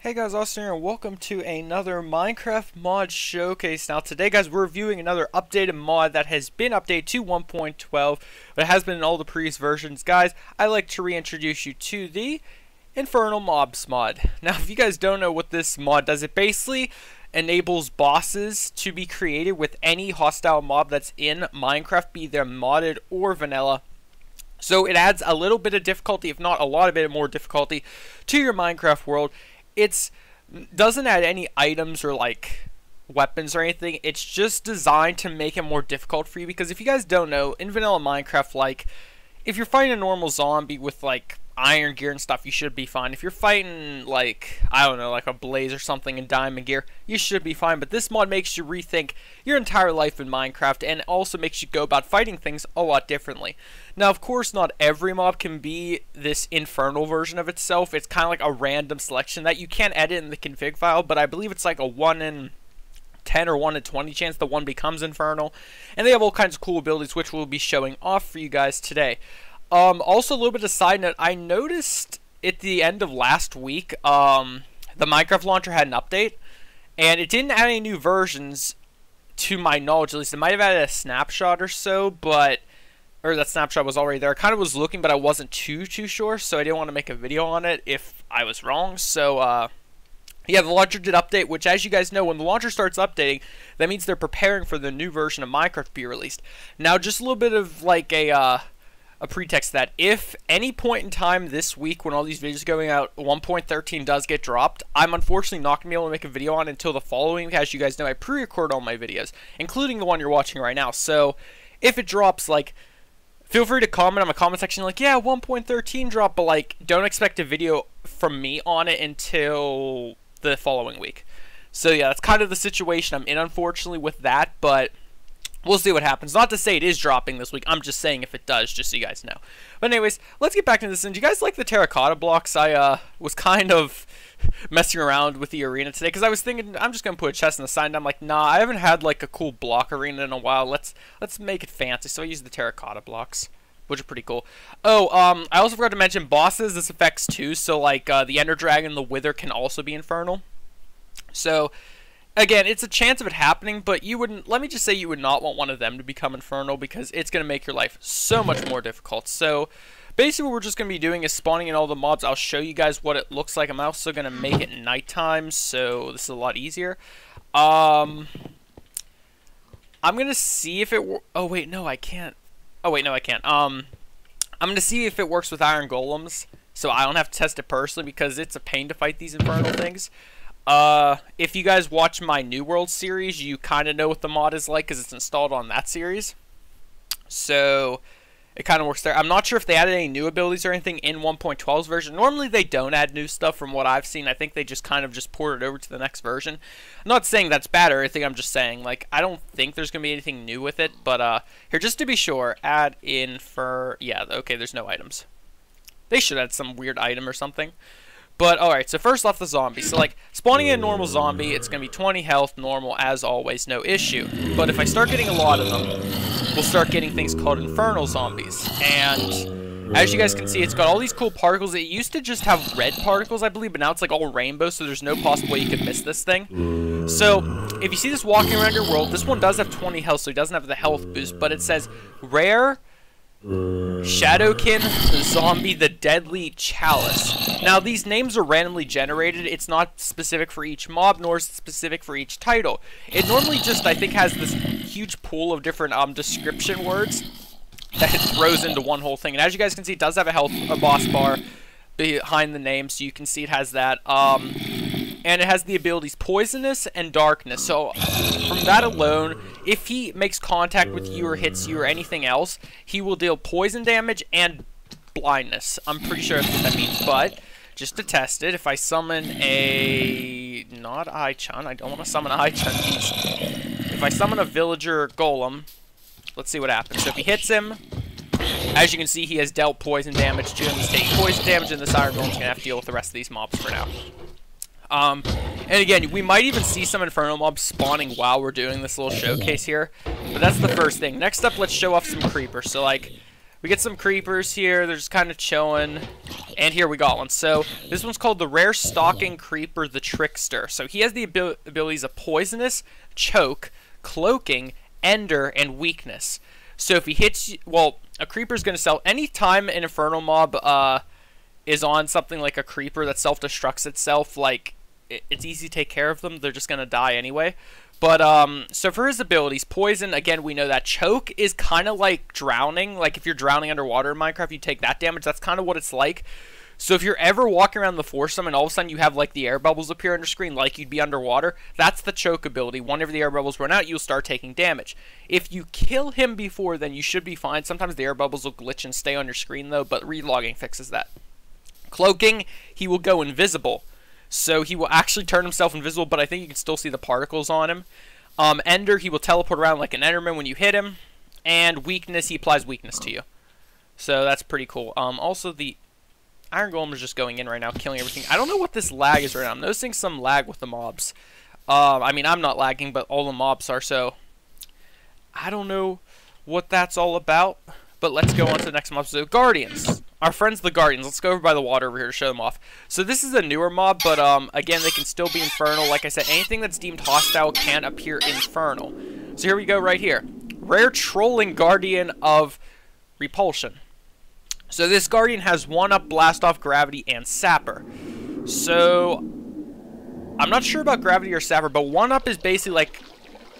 Hey guys, Austin here, and welcome to another Minecraft mod showcase. Now today guys, we're reviewing another updated mod that has been updated to 1.12, but it has been in all the previous versions. Guys, I'd like to reintroduce you to the Infernal Mobs mod. Now if you guys don't know what this mod does, it basically enables bosses to be created with any hostile mob that's in Minecraft, be they modded or vanilla. So it adds a little bit of difficulty, if not a lot of bit more difficulty, to your Minecraft world. It doesn't add any items or like weapons or anything. It's just designed to make it more difficult for you, because if you guys don't know, in vanilla Minecraft, like if you're fighting a normal zombie with like iron gear and stuff, you should be fine. If you're fighting like, I don't know, like a blaze or something in diamond gear, you should be fine. But this mod makes you rethink your entire life in Minecraft, and also makes you go about fighting things a lot differently. Now of course not every mob can be this infernal version of itself. It's kind of like a random selection that you can edit in the config file, but I believe it's like a 1 in 10 or 1 in 20 chance the one becomes infernal. And they have all kinds of cool abilities which we'll be showing off for you guys today. Also, a little bit of side note, I noticed at the end of last week, the Minecraft launcher had an update, and it didn't add any new versions, to my knowledge at least. It might have added a snapshot or so, but, or that snapshot was already there. I kind of was looking, but I wasn't too sure, so I didn't want to make a video on it if I was wrong. So, yeah, the launcher did update, which, as you guys know, when the launcher starts updating, that means they're preparing for the new version of Minecraft to be released. Now, just a little bit of, like, a pretext that if any point in time this week when all these videos are going out 1.13 does get dropped, I'm unfortunately not going to be able to make a video on it until the following week. As you guys know, I pre-record all my videos, including the one you're watching right now. So if it drops, like, feel free to comment on my comment section like, yeah, 1.13 dropped, but like, don't expect a video from me on it until the following week. So yeah, that's kind of the situation I'm in, unfortunately, with that, but we'll see what happens. Not to say it is dropping this week. I'm just saying if it does, just so you guys know. But anyways, let's get back into this. And do you guys like the terracotta blocks? I was kind of messing around with the arena today, because I was thinking I'm just going to put a chest on the side, and I'm like, nah, I haven't had like a cool block arena in a while. Let's make it fancy. So I used the terracotta blocks, which are pretty cool. Oh, I also forgot to mention bosses. This affects too. So like the Ender Dragon, the Wither can also be infernal. So again, it's a chance of it happening, but you wouldn't, let me just say, you would not want one of them to become infernal, because it's going to make your life so much more difficult. So basically what we're just going to be doing is spawning in all the mobs. I'll show you guys what it looks like. I'm also going to make it nighttime, so this is a lot easier. I'm going to see if it oh wait, no, I can't. Oh wait, no, I can't. I'm going to see if it works with iron golems, so I don't have to test it personally, because it's a pain to fight these infernal things. If you guys watch my New World series, you kind of know what the mod is like, because it's installed on that series. So it kind of works there. I'm not sure if they added any new abilities or anything in 1.12's version. Normally they don't add new stuff from what I've seen. I think they just kind of just port it over to the next version. I'm not saying that's bad or anything. I'm just saying, like, I don't think there's going to be anything new with it. But here, just to be sure, add in for, yeah, okay, there's no items. They should add some weird item or something. But, alright, so first off, the zombie. So, like, spawning in a normal zombie, it's going to be 20 health, normal, as always, no issue. But if I start getting a lot of them, we'll start getting things called infernal zombies. And as you guys can see, it's got all these cool particles. It used to just have red particles, I believe, but now it's, like, all rainbow, so there's no possible way you could miss this thing. So, if you see this walking around your world, this one does have 20 health, so it doesn't have the health boost, but it says, rare Shadowkin Zombie the Deadly Chalice. Now these names are randomly generated. It's not specific for each mob, nor is it specific for each title. It normally just, I think, has this huge pool of different description words that it throws into one whole thing. And as you guys can see, it does have a boss bar behind the name, so you can see it has that. And it has the abilities Poisonous and Darkness. So from that alone, if he makes contact with you or hits you or anything else, he will deal poison damage and blindness. I'm pretty sure that's what that means, but just to test it, if I summon a, not I-Chun, I don't want to summon I-Chun. If I summon a villager golem, let's see what happens. So if he hits him, as you can see, he has dealt poison damage to him. He's taking poison damage, and this iron golem's going to have to deal with the rest of these mobs for now. And again, we might even see some infernal mobs spawning while we're doing this little showcase here, but that's the first thing. Next up, let's show off some creepers. So like, We get some creepers here. They're just kind of chilling. And here we got one. So this one's called the Rare Stalking Creeper, the Trickster. So he has the abilities of Poisonous, Choke, Cloaking, Ender, and Weakness. So if he hits you, well, a creeper's going to sell anytime an Infernal mob is on something like a creeper that self-destructs itself, like, it's easy to take care of them. They're just going to die anyway. But, so for his abilities, Poison, again, we know that. Choke is kind of like drowning. Like, if you're drowning underwater in Minecraft, you take that damage. That's kind of what it's like. So if you're ever walking around the foursome and all of a sudden you have, like, the air bubbles appear on your screen like you'd be underwater, that's the Choke ability. Whenever the air bubbles run out, you'll start taking damage. If you kill him before, then you should be fine. Sometimes the air bubbles will glitch and stay on your screen, though, but relogging fixes that. Cloaking, he will go invisible. So he will actually turn himself invisible, but I think you can still see the particles on him. Ender, he will teleport around like an Enderman when you hit him. And Weakness, he applies weakness to you. So that's pretty cool. Also, the Iron Golem is just going in right now, killing everything. I don't know what this lag is right now. I'm noticing some lag with the mobs. I mean, I'm not lagging, but all the mobs are, so I don't know what that's all about. But let's go on to the next mob. So, Guardians. Our friends, the Guardians. Let's go over by the water over here to show them off. So, this is a newer mob, but, again, they can still be Infernal. Like I said, anything that's deemed hostile can appear Infernal. So, here we go right here. Rare Trolling Guardian of Repulsion. So, this Guardian has 1-up, Blast Off, Gravity, and Sapper. So, I'm not sure about Gravity or Sapper, but 1-up is basically like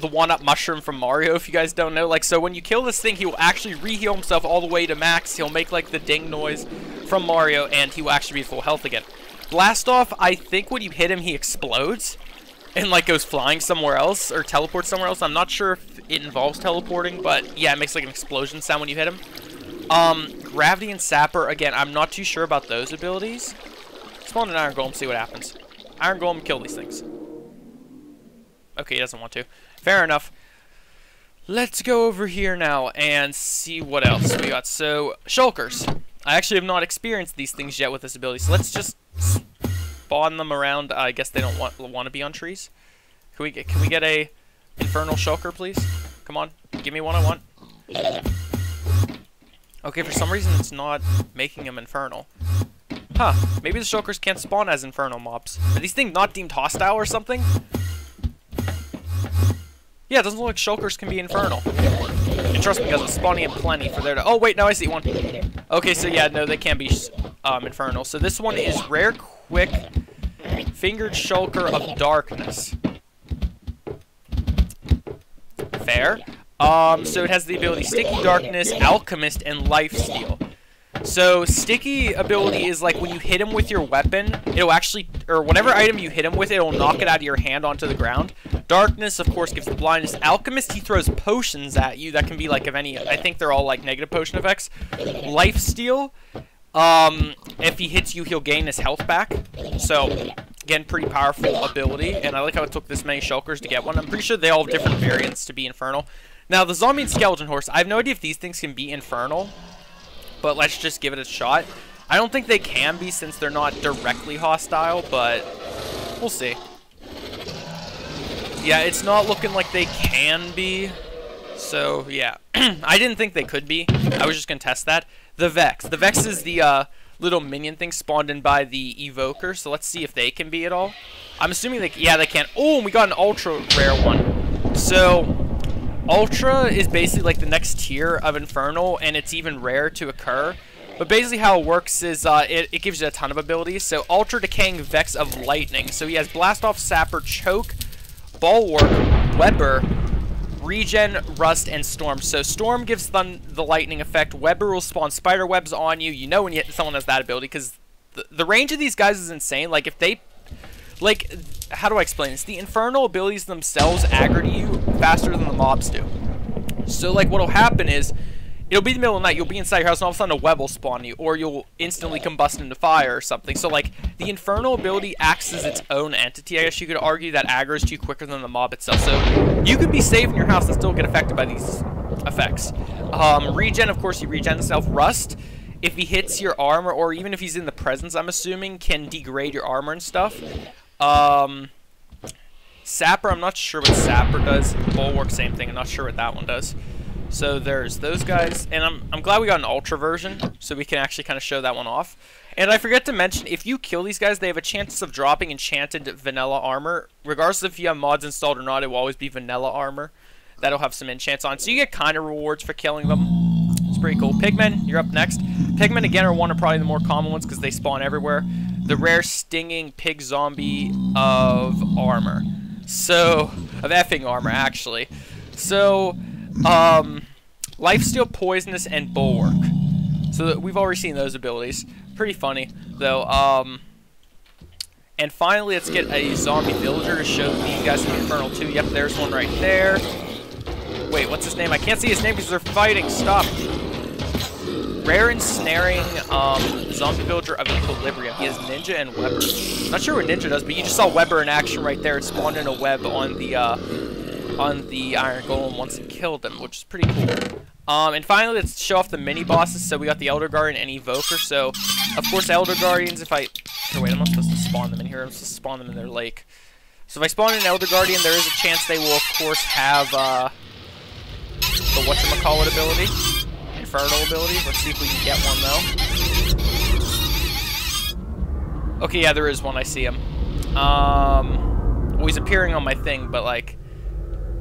the 1-up mushroom from Mario, if you guys don't know. Like, so when you kill this thing, he will actually re-heal himself all the way to max. He'll make, like, the ding noise from Mario, and he will actually be full health again. Blast Off, I think when you hit him, he explodes and, like, goes flying somewhere else or teleports somewhere else. I'm not sure if it involves teleporting, but, yeah, it makes, like, an explosion sound when you hit him. Gravity and Sapper, again, I'm not too sure about those abilities. Spawn an Iron Golem, see what happens. Iron Golem, kill these things. Okay, he doesn't want to. Fair enough. Let's go over here now and see what else we got. So, Shulkers. I actually have not experienced these things yet with this ability, so let's just spawn them around. I guess they don't want to be on trees. Can we get a Infernal Shulker, please? Come on, give me one I want. Okay, for some reason it's not making them Infernal. Huh, maybe the Shulkers can't spawn as Infernal mobs. Are these things not deemed hostile or something? Yeah, it doesn't look like Shulkers can be Infernal. And trust me, because it's spawning in plenty for there to... Oh, wait, no, I see one. Okay, so yeah, no, they can be Infernal. So this one is Rare Quick Fingered Shulker of Darkness. Fair. So it has the ability Sticky Darkness, Alchemist, and Lifesteal. So, Sticky ability is like when you hit him with your weapon, it'll actually, or whatever item you hit him with, it'll knock it out of your hand onto the ground. Darkness, of course, gives the blindness. Alchemist, he throws potions at you that can be like of any, I think they're all like negative potion effects. Lifesteal, if he hits you, he'll gain his health back. So, again, pretty powerful ability, and I like how it took this many Shulkers to get one. I'm pretty sure they all have different variants to be Infernal. Now, the Zombie and Skeleton Horse, I have no idea if these things can be Infernal, but let's just give it a shot. I don't think they can be since they're not directly hostile, but we'll see. Yeah, it's not looking like they can be, so yeah. I didn't think they could be. I was just going to test that. The Vex. The Vex is the little minion thing spawned in by the Evoker, so let's see if they can be at all. I'm assuming they, yeah, they can. Oh, and we got an ultra rare one. So, Ultra is basically like the next tier of Infernal, and it's even rare to occur. But basically how it works is it gives you a ton of abilities. So Ultra Decaying Vex of Lightning. So he has Blast Off, Sapper, Choke, Bulwark, Weber, Regen, Rust, and Storm. So Storm gives them the lightning effect. Weber will spawn spider webs on you. You know when someone has that ability, because the range of these guys is insane. Like, if they... Like, how do I explain this? The Infernal abilities themselves aggro you faster than the mobs do. So, like, what'll happen is, it'll be the middle of the night, you'll be inside your house, and all of a sudden a web will spawn you, or you'll instantly combust into fire or something. So, like, the Infernal ability acts as its own entity, I guess you could argue, that aggroes you quicker than the mob itself. So, you could be safe in your house and still get affected by these effects. Regen, of course, you regen yourself. Rust, if he hits your armor, or even if he's in the presence, I'm assuming, can degrade your armor and stuff. Sapper, I'm not sure what Sapper does. Bulwark, same thing. I'm not sure what that one does. So there's those guys, and I'm glad we got an ultra version, so we can actually kind of show that one off. And I forget to mention, if you kill these guys, they have a chance of dropping enchanted vanilla armor. Regardless if you have mods installed or not, it will always be vanilla armor. That'll have some enchants on. So you get kind of rewards for killing them. It's pretty cool. Pigmen, you're up next. Pigmen, again, are one of probably the more common ones because they spawn everywhere. The rare stinging pig zombie of armor. So, of effing armor, actually. So, lifesteal, poisonous, and bulwark. So we've already seen those abilities. Pretty funny, though. And finally, let's get a zombie villager to show these guys in Infernal 2. Yep, there's one right there. Wait, what's his name? I can't see his name because they're fighting. Stop. Rare ensnaring zombie villager of Equilibrium. He has Ninja and Weber. Not sure what Ninja does, but you just saw Weber in action right there. It spawned in a web on the Iron Golem once it killed him, which is pretty cool. And finally, let's show off the mini bosses. So we got the Elder Guardian and Evoker. So, of course, Elder Guardians, if I... Oh, wait, I'm not supposed to spawn them in here. I'm supposed to spawn them in their lake. So if I spawn an Elder Guardian, there is a chance they will, of course, have the whatchamacallit ability. Infernal ability. Let's see if we can get one, though. Okay, yeah, there is one. I see him. Well, he's appearing on my thing, but, like,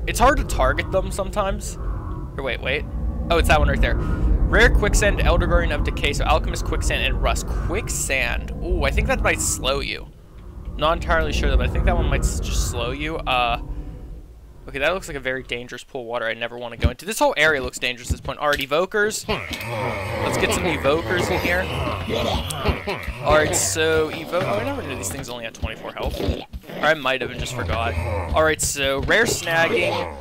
it's hard to target them sometimes. Or wait. Oh, it's that one right there. Rare Quicksand, Elder Guardian of Decay, so Alchemist, Quicksand, and Rust. Quicksand. Ooh, I think that might slow you. Not entirely sure, but I think that one might just slow you. Okay, that looks like a very dangerous pool of water I never want to go into. This whole area looks dangerous at this point. Alright, Evokers. Let's get some Evokers in here. Alright, so Oh, I never knew these things only had 24 health. Or I might have and just forgot. Alright, so Rare Snagging.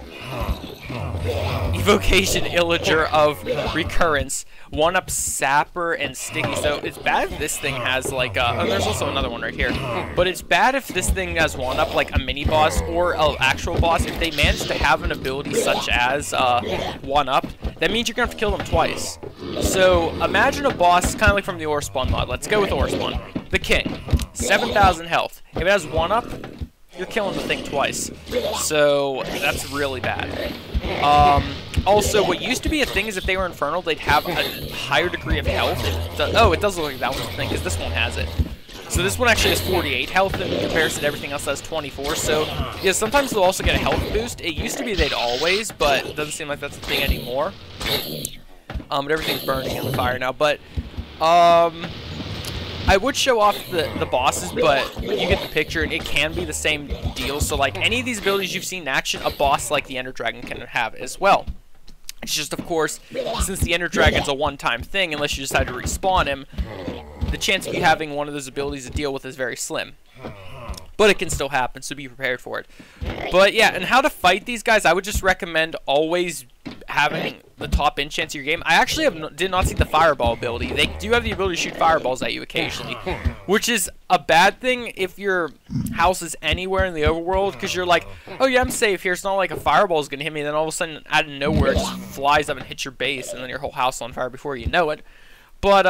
Evocation Illager of Recurrence. 1-up Sapper and Sticky. So it's bad if this thing has like oh, there's also another one right here. But it's bad if this thing has 1-up like a mini boss or an actual boss. If they manage to have an ability such as 1-up, that means you're gonna have to kill them twice. So imagine a boss kind of like from the Orspawn mod. Let's go with Orspawn. The King, 7,000 health. If it has 1-up, you're killing the thing twice. So that's really bad. Also, what used to be a thing is if they were Infernal, they'd have a higher degree of health. Oh, it does look like that one's a thing, because this one has it. So this one actually has 48 health in comparison to everything else that has 24. So, yeah, sometimes they'll also get a health boost. It used to be they'd always, but it doesn't seem like that's a thing anymore. But everything's burning in the fire now. But, I would show off the bosses, but you get the picture, and it can be the same deal. So, like, any of these abilities you've seen in action, a boss like the Ender Dragon can have as well. It's just, of course, since the Ender Dragon's a one-time thing, unless you decide to respawn him, the chance of you having one of those abilities to deal with is very slim. But it can still happen, so be prepared for it. But, yeah, and how to fight these guys, I would just recommend always having the top enchants of your game. I actually did not see the Fireball ability. They do have the ability to shoot fireballs at you occasionally, which is a bad thing if your house is anywhere in the overworld, because you're like, oh yeah, I'm safe here. It's not like a fireball is going to hit me, and then all of a sudden, out of nowhere, it just flies up and hits your base, and then your whole house is on fire before you know it. But,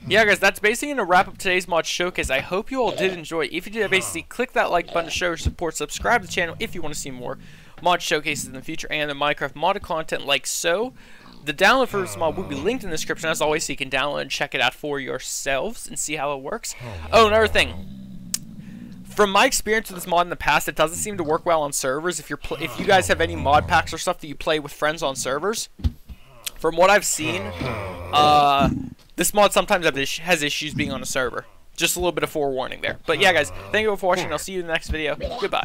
yeah, guys, that's basically going to wrap up today's mod showcase. I hope you all did enjoy. If you did, basically click that like button to show your support. Subscribe to the channel if you want to see more mod showcases in the future and the Minecraft modded content like so. The download for this mod will be linked in the description as always, so you can download and check it out for yourselves and see how it works. Oh, another thing. From my experience with this mod in the past, it doesn't seem to work well on servers. If you guys have any mod packs or stuff that you play with friends on servers, from what I've seen, this mod sometimes has issues being on a server. Just a little bit of forewarning there. But yeah, guys, thank you all for watching. I'll see you in the next video. Goodbye.